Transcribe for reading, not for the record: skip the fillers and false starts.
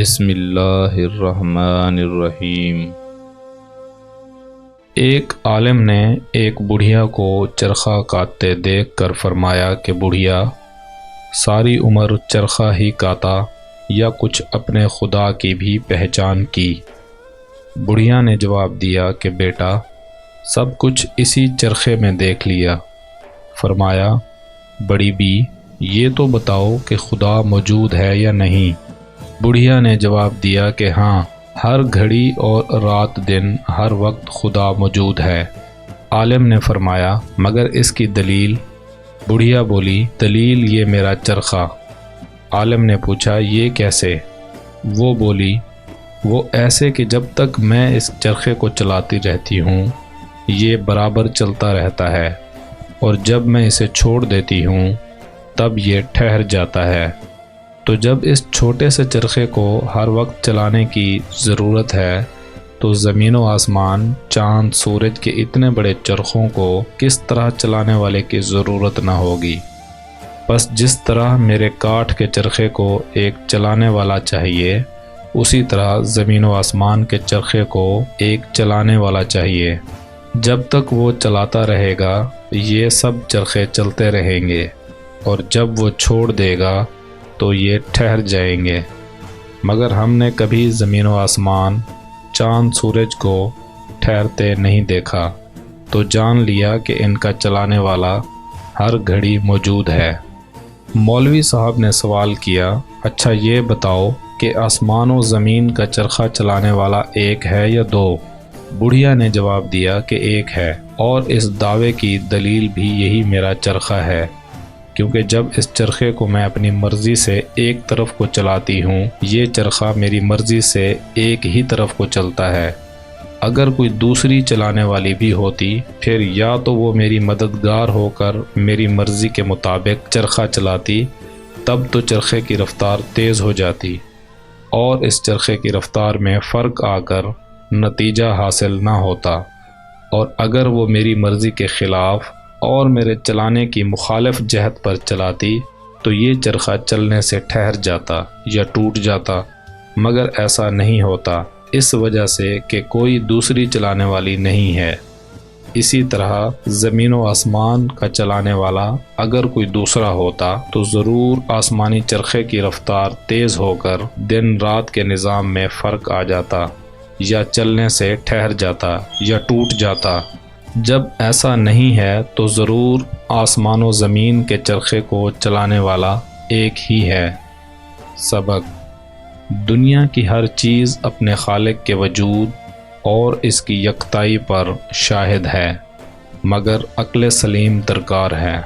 بسم اللہ الرحمن الرحیم۔ ایک عالم نے ایک بڑھیا کو چرخہ کاٹتے دیکھ کر فرمایا کہ بڑھیا، ساری عمر چرخہ ہی کاتا یا کچھ اپنے خدا کی بھی پہچان کی؟ بڑھیا نے جواب دیا کہ بیٹا، سب کچھ اسی چرخے میں دیکھ لیا۔ فرمایا، بڑی بی، یہ تو بتاؤ کہ خدا موجود ہے یا نہیں؟ بڑھیا نے جواب دیا کہ ہاں، ہر گھڑی اور رات دن ہر وقت خدا موجود ہے۔ عالم نے فرمایا، مگر اس کی دلیل؟ بڑھیا بولی، دلیل یہ میرا چرخہ۔ عالم نے پوچھا، یہ کیسے؟ وہ بولی، وہ ایسے کہ جب تک میں اس چرخے کو چلاتی رہتی ہوں یہ برابر چلتا رہتا ہے، اور جب میں اسے چھوڑ دیتی ہوں تب یہ ٹھہر جاتا ہے۔ تو جب اس چھوٹے سے چرخے کو ہر وقت چلانے کی ضرورت ہے تو زمین و آسمان، چاند، سورج کے اتنے بڑے چرخوں کو کس طرح چلانے والے کی ضرورت نہ ہوگی؟ بس جس طرح میرے کاٹھ کے چرخے کو ایک چلانے والا چاہیے، اسی طرح زمین و آسمان کے چرخے کو ایک چلانے والا چاہیے۔ جب تک وہ چلاتا رہے گا یہ سب چرخے چلتے رہیں گے، اور جب وہ چھوڑ دے گا تو یہ ٹھہر جائیں گے۔ مگر ہم نے کبھی زمین و آسمان، چاند، سورج کو ٹھہرتے نہیں دیکھا، تو جان لیا کہ ان کا چلانے والا ہر گھڑی موجود ہے۔ مولوی صاحب نے سوال کیا، اچھا یہ بتاؤ کہ آسمان و زمین کا چرخہ چلانے والا ایک ہے یا دو؟ بڑھیا نے جواب دیا کہ ایک ہے، اور اس دعوے کی دلیل بھی یہی میرا چرخہ ہے، کیونکہ جب اس چرخے کو میں اپنی مرضی سے ایک طرف کو چلاتی ہوں یہ چرخہ میری مرضی سے ایک ہی طرف کو چلتا ہے۔ اگر کوئی دوسری چلانے والی بھی ہوتی پھر یا تو وہ میری مددگار ہو کر میری مرضی کے مطابق چرخہ چلاتی، تب تو چرخے کی رفتار تیز ہو جاتی اور اس چرخے کی رفتار میں فرق آ کر نتیجہ حاصل نہ ہوتا، اور اگر وہ میری مرضی کے خلاف اور میرے چلانے کی مخالف جہت پر چلاتی تو یہ چرخہ چلنے سے ٹھہر جاتا یا ٹوٹ جاتا، مگر ایسا نہیں ہوتا اس وجہ سے کہ کوئی دوسری چلانے والی نہیں ہے۔ اسی طرح زمین و آسمان کا چلانے والا اگر کوئی دوسرا ہوتا تو ضرور آسمانی چرخے کی رفتار تیز ہو کر دن رات کے نظام میں فرق آ جاتا، یا چلنے سے ٹھہر جاتا یا ٹوٹ جاتا۔ جب ایسا نہیں ہے تو ضرور آسمان و زمین کے چرخے کو چلانے والا ایک ہی ہے۔ سبق: دنیا کی ہر چیز اپنے خالق کے وجود اور اس کی یکتائی پر شاہد ہے، مگر عقل سلیم درکار ہے۔